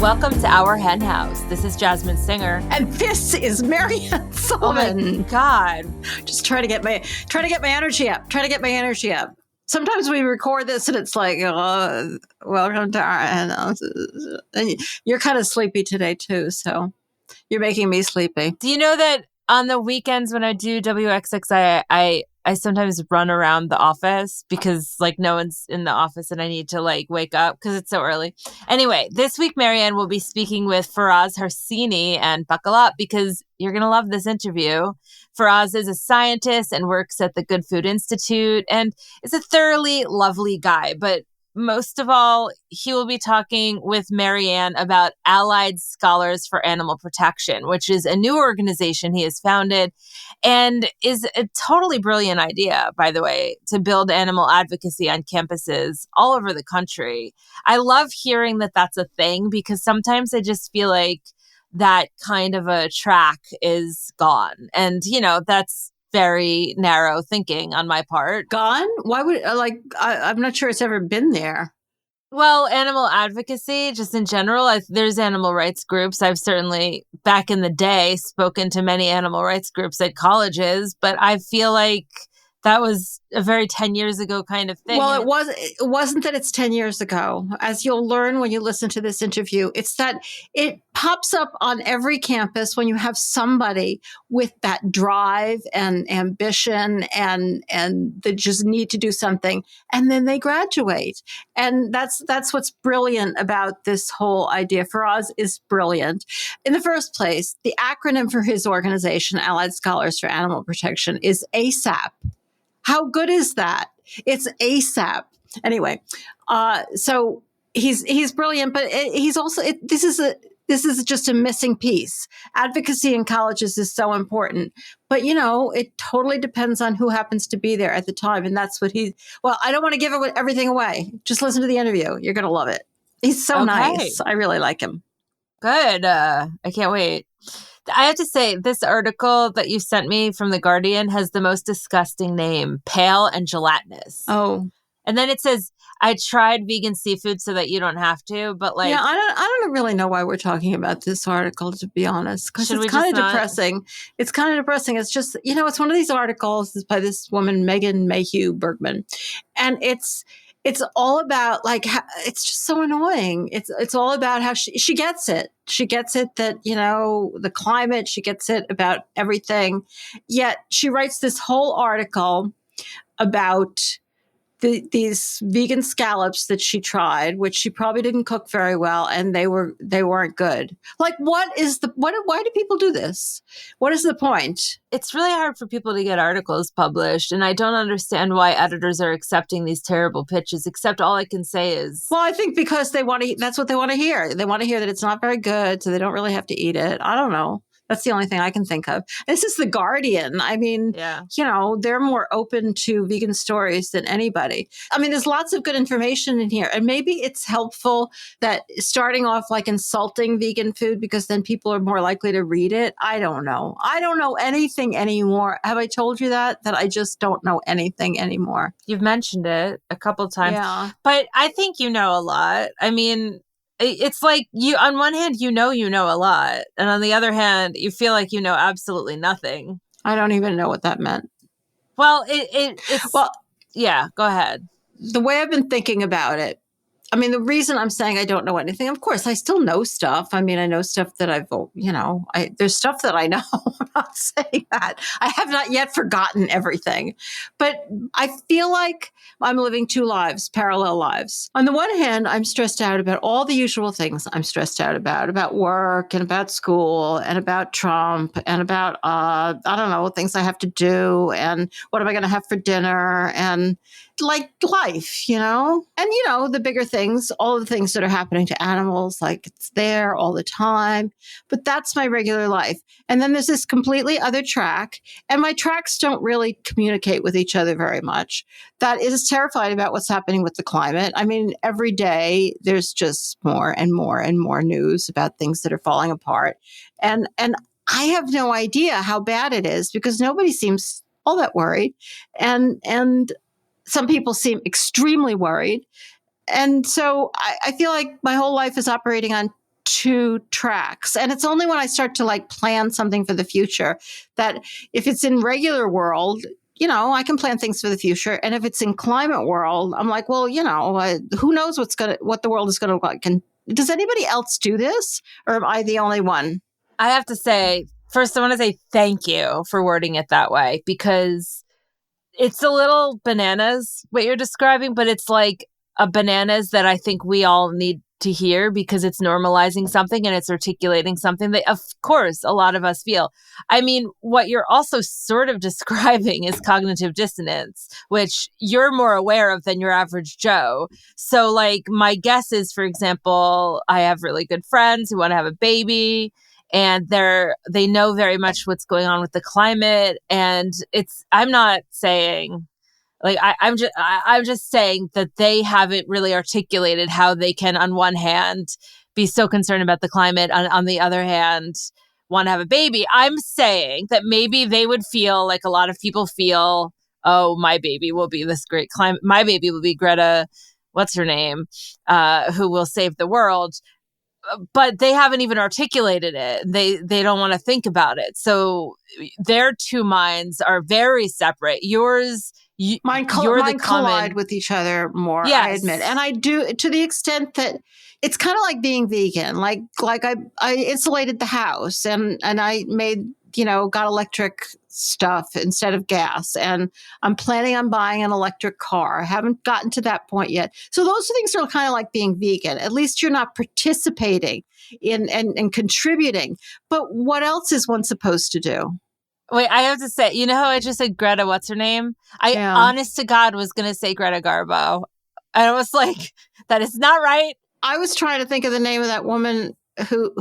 Welcome to Our Hen House. This is Jasmine Singer. And this is Marianne Sullivan. Oh my God. Just trying to get my energy up. Sometimes we record this and it's like, welcome to Our Hen House. And you're kind of sleepy today too, so you're making me sleepy. Do you know that on the weekends when I do WXXI, I sometimes run around the office because like no one's in the office and I need to like wake up because it's so early. Anyway, this week, Marianne will be speaking with Faraz Harsini, and buckle up because you're going to love this interview. Faraz is a scientist and works at the Good Food Institute and is a thoroughly lovely guy. But most of all, he will be talking with Marianne about Allied Scholars for Animal Protection, which is a new organization he has founded and is a totally brilliant idea, by the way, to build animal advocacy on campuses all over the country. I love hearing that that's a thing because sometimes I just feel like that kind of a track is gone. And, you know, that's very narrow thinking on my part. Gone? Why would, I'm not sure it's ever been there. Well, animal advocacy, just in general, there's animal rights groups. I've certainly, back in the day, spoken to many animal rights groups at colleges, but I feel like that was a very 10 years ago kind of thing. Well, it wasn't that it's 10 years ago. As you'll learn when you listen to this interview, it's that it pops up on every campus when you have somebody with that drive and ambition and they just need to do something. And then they graduate. And that's what's brilliant about this whole idea. Faraz is brilliant. In the first place, the acronym for his organization, Allied Scholars for Animal Protection, is ASAP. How good is that? It's ASAP. Anyway, so he's brilliant, but he's also this is just a missing piece. Advocacy in colleges is so important, but you know it totally depends on who happens to be there at the time, and that's what Well, I don't want to give everything away. Just listen to the interview; you're going to love it. He's so nice. I really like him. Good. I can't wait. I have to say, this article that you sent me from The Guardian has the most disgusting name, pale and gelatinous. Oh. And then it says, I tried vegan seafood so that you don't have to, but like... Yeah, I don't really know why we're talking about this article, to be honest, because it's kind of depressing. It's kind of depressing. It's just, you know, it's one of these articles by this woman, Megan Mayhew Bergman, and it's all about like it's just so annoying. It's all about how she gets it. She gets it that, you know, the climate, she gets it about everything. Yet she writes this whole article about these vegan scallops that she tried, which she probably didn't cook very well, and they weren't good. Like, why do people do this? What is the point? It's really hard for people to get articles published, and I don't understand why editors are accepting these terrible pitches, except all I can say is... Well, I think because that's what they want to hear. They want to hear that it's not very good, so they don't really have to eat it. I don't know. That's the only thing I can think of. This is The Guardian. I mean, You know, they're more open to vegan stories than anybody. I mean, there's lots of good information in here. And maybe it's helpful that starting off like insulting vegan food because then people are more likely to read it. I don't know. I don't know anything anymore. Have I told you that I just don't know anything anymore? You've mentioned it a couple times. Yeah. But I think you know a lot. I mean... It's like you, on one hand, you know a lot. And on the other hand, you feel like you know absolutely nothing. I don't even know what that meant. Well, yeah, go ahead. The way I've been thinking about it, I mean, the reason I'm saying I don't know anything, of course, I still know stuff. I mean, I know stuff that there's stuff that I know. I'm not saying that. I have not yet forgotten everything. But I feel like I'm living two lives, parallel lives. On the one hand, I'm stressed out about all the usual things I'm stressed out about work and about school and about Trump and about, I don't know, things I have to do and what am I going to have for dinner and like life, you know? And, you know, the bigger things, all the things that are happening to animals, like it's there all the time. But that's my regular life. And then there's this completely other track. And my tracks don't really communicate with each other very much. That is terrified about what's happening with the climate. I mean, every day there's just more and more and more news about things that are falling apart. And I have no idea how bad it is because nobody seems all that worried. And some people seem extremely worried. And so I feel like my whole life is operating on two tracks. And it's only when I start to like plan something for the future that if it's in regular world, I can plan things for the future. And if it's in climate world, I'm like, well, who knows what the world is going to look like. And does anybody else do this, or am I the only one? I have to say, first, I want to say thank you for wording it that way, because it's a little bananas what you're describing, but it's like a bananas that I think we all need to hear, because it's normalizing something and it's articulating something that, of course, a lot of us feel. I mean, what you're also sort of describing is cognitive dissonance, which you're more aware of than your average Joe. So, like, my guess is, for example, I have really good friends who want to have a baby, and they know very much what's going on with the climate. And I'm not saying, like, I'm just saying that they haven't really articulated how they can, on one hand, be so concerned about the climate, on the other hand, want to have a baby. I'm saying that maybe they would feel like a lot of people feel, oh, my baby will be this great climate. My baby will be Greta, what's her name, who will save the world. But they haven't even articulated it. They don't want to think about it. So their two minds are very separate. Mine collide with each other more, yes. I admit. And I do, to the extent that it's kind of like being vegan. Like I insulated the house and I made, got electric stuff instead of gas. And I'm planning on buying an electric car. I haven't gotten to that point yet. So those things are kind of like being vegan. At least you're not participating in and contributing. But what else is one supposed to do? Wait, I have to say, how I just said Greta, what's her name? Honest to God, was going to say Greta Garbo. And I was like, that is not right. I was trying to think of the name of that woman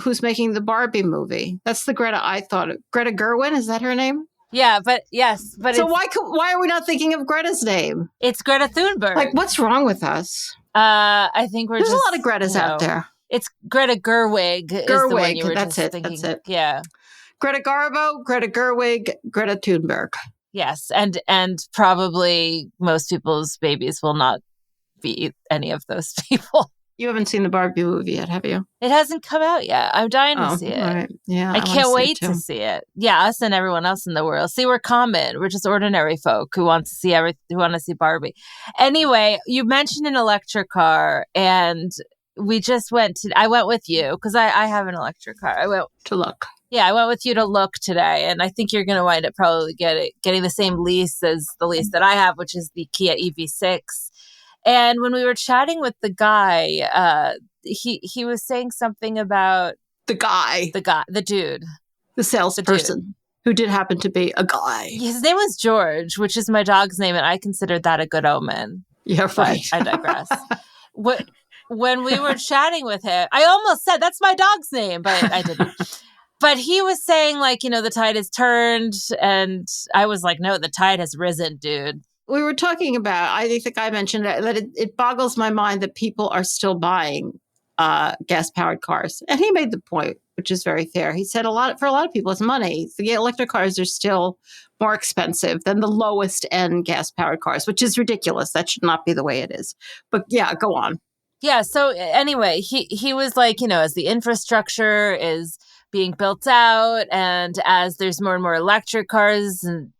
who's making the Barbie movie. That's the Greta I thought of. Greta Gerwin, is that her name? Yeah, but yes. But so why are we not thinking of Greta's name? It's Greta Thunberg. Like, what's wrong with us? I think there's a lot of Gretas out there. It's Greta Gerwig. That's it. Thinking. That's it. Yeah. Greta Garbo, Greta Gerwig, Greta Thunberg. Yes, and probably most people's babies will not be any of those people. You haven't seen the Barbie movie yet, have you? It hasn't come out yet. I'm dying to see it. Right. Yeah, I can't wait to see it. Yeah, us and everyone else in the world. See, we're common. We're just ordinary folk who want to see who want to see Barbie. Anyway, you mentioned an electric king, and I went with you because I have an electric car. I went to look. Yeah, I went with you to look today, and I think you're going to wind up probably getting the same lease as the lease that I have, which is the Kia EV6. And when we were chatting with the guy, he was saying something about the dude, the salesperson, who did happen to be a guy. His name was George, which is my dog's name, and I considered that a good omen. Yeah, right. But I digress. When we were chatting with him, I almost said that's my dog's name, but I didn't. But he was saying, like, the tide has turned, and I was like, no, the tide has risen, dude. We were talking about, I think I mentioned that it boggles my mind that people are still buying gas-powered cars. And he made the point, which is very fair. He said for a lot of people, it's money. The electric cars are still more expensive than the lowest end gas-powered cars, which is ridiculous. That should not be the way it is. But yeah, go on. Yeah. So anyway, he was like, as the infrastructure is being built out, and as there's more and more electric cars, and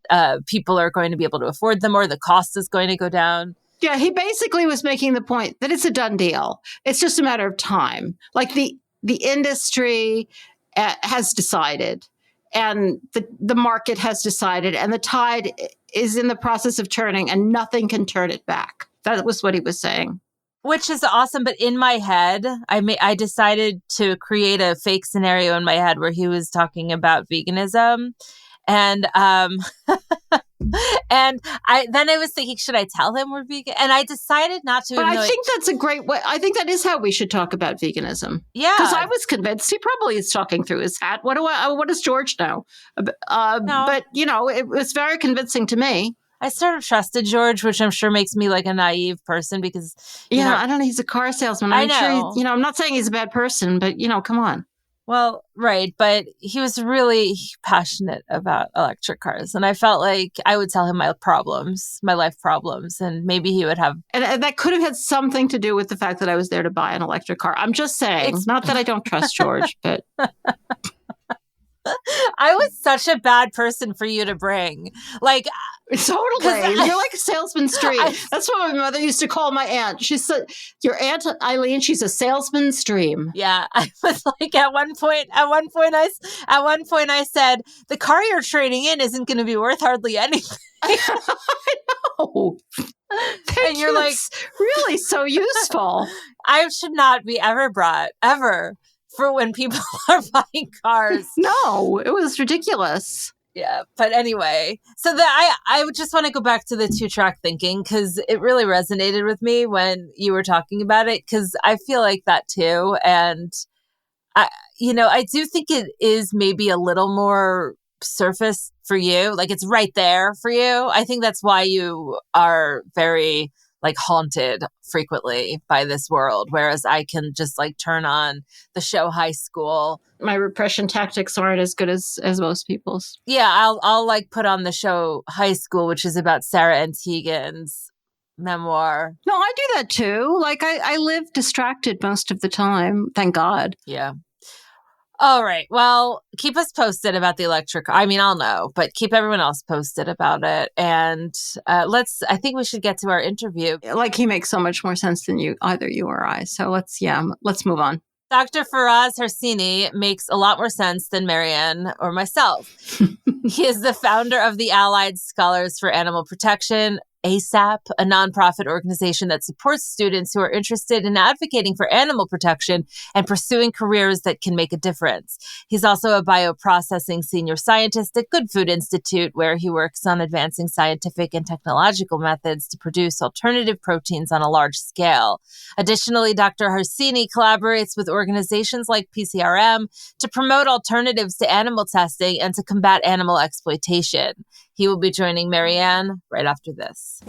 people are going to be able to afford them, or the cost is going to go down. Yeah, he basically was making the point that it's a done deal. It's just a matter of time. Like the industry has decided, and the market has decided, and the tide is in the process of turning, and nothing can turn it back. That was what he was saying. Which is awesome. But in my head, I decided to create a fake scenario in my head where he was talking about veganism. And and I was thinking, should I tell him we're vegan? And I decided not to. But I think that's a great way. I think that is how we should talk about veganism. Yeah. Because I was convinced he probably is talking through his hat. What does George know? No. But, it was very convincing to me. I sort of trusted George, which I'm sure makes me like a naive person because... I don't know. He's a car salesman. I know. Sure I'm not saying he's a bad person, but, come on. Well, right. But he was really passionate about electric cars. And I felt like I would tell him my problems, my life problems, and maybe he would have. And that could have had something to do with the fact that I was there to buy an electric car. I'm just saying, not that I don't trust George, but. I was such a bad person for you to bring. Like, totally. You're like a salesman's dream. That's what my mother used to call my aunt. She said, your Aunt Eileen, she's a salesman's dream. Yeah. I was like, at one point I said, the car you're trading in isn't going to be worth hardly anything. I know. And you're like, really so useful. I should not be ever brought, ever, for when people are buying cars. No, it was ridiculous. Yeah. But anyway, so I would just want to go back to the 2-track thinking, because it really resonated with me when you were talking about it, because I feel like that too. And I do think it is maybe a little more surface for you. Like, it's right there for you. I think that's why you are very like haunted frequently by this world, whereas I can just like turn on the show High School. My repression tactics aren't as good as most people's. Yeah, I'll like put on the show High School, which is about Sarah and Tegan's memoir. No, I do that too. Like I live distracted most of the time. Thank God. Yeah. All right. Well, keep us posted about the electric. I mean, I'll know, but keep everyone else posted about it. And I think we should get to our interview. Like, he makes so much more sense than either you or I. So let's move on. Dr. Faraz Harsini makes a lot more sense than Marianne or myself. He is the founder of the Allied Scholars for Animal Protection, ASAP, a nonprofit organization that supports students who are interested in advocating for animal protection and pursuing careers that can make a difference. He's also a bioprocessing senior scientist at Good Food Institute, where he works on advancing scientific and technological methods to produce alternative proteins on a large scale. Additionally, Dr. Harsini collaborates with organizations like PCRM to promote alternatives to animal testing and to combat animal exploitation. He will be joining Marianne right after this.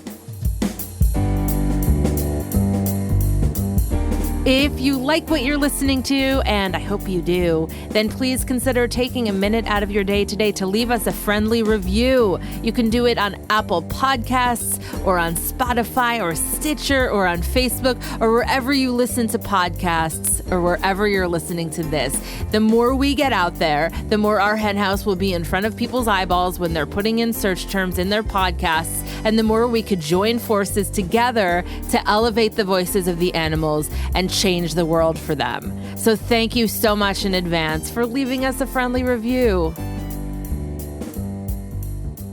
If you like what you're listening to, and I hope you do, then please consider taking a minute out of your day today to leave us a friendly review. You can do it on Apple Podcasts or on Spotify or Stitcher or on Facebook or wherever you listen to podcasts or wherever you're listening to this. The more we get out there, the more our henhouse will be in front of people's eyeballs when they're putting in search terms in their podcasts, and the more we could join forces together to elevate the voices of the animals and change the world for them. So thank you so much in advance for leaving us a friendly review.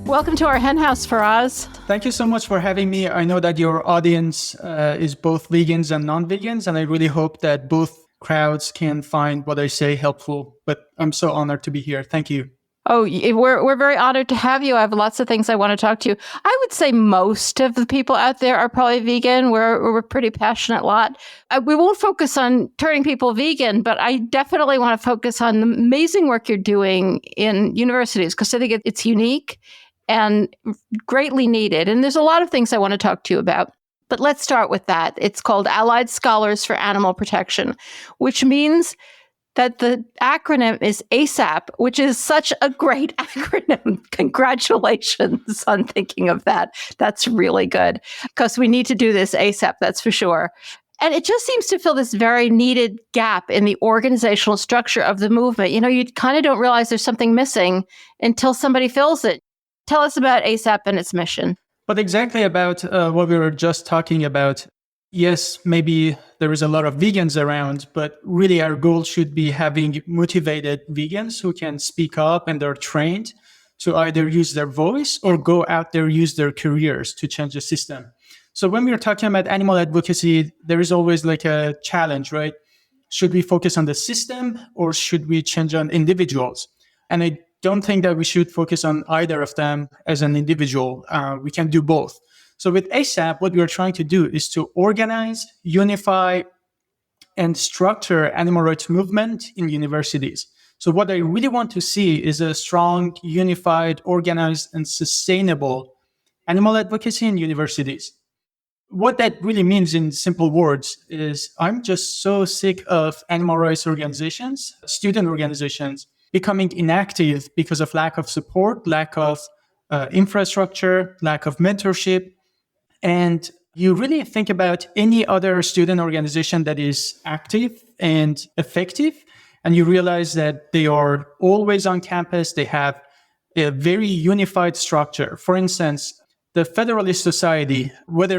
Welcome to our henhouse, Faraz. Thank you so much for having me. I know that your audience is both vegans and non-vegans, and I really hope that both crowds can find what I say helpful. But I'm so honored to be here. Thank you. Oh, we're very honored to have you. I have lots of things I want to talk to you. I would say most of the people out there are probably vegan. We're a pretty passionate lot. We won't focus on turning people vegan, but I definitely want to focus on the amazing work you're doing in universities, because I think it's unique and greatly needed. And there's a lot of things I want to talk to you about. But let's start with that. It's called Allied Scholars for Animal Protection, which means that the acronym is ASAP, which is such a great acronym. Congratulations on thinking of that. That's really good, because we need to do this ASAP, that's for sure. And it just seems to fill this very needed gap in the organizational structure of the movement. You know, you kind of don't realize there's something missing until somebody fills it. Tell us about ASAP and its mission. But exactly about what we were just talking about. Yes, maybe there is a lot of vegans around, but really our goal should be having motivated vegans who can speak up and they're trained to either use their voice or go out there, use their careers to change the system. So when we're talking about animal advocacy, there is always like a challenge, right? Should we focus on the system or should we change on individuals? And I don't think that we should focus on either of them as an individual. We can do both. So with ASAP, what we are trying to do is to organize, unify, and structure animal rights movement in universities. So what I really want to see is a strong, unified, organized, and sustainable animal advocacy in universities. what that really means in simple words is I'm just so sick of animal rights organizations, student organizations, becoming inactive because of lack of support, lack of infrastructure, lack of mentorship. And you really think about any other student organization that is active and effective, and you realize that they are always on campus. They have a very unified structure. For instance, the Federalist Society, whether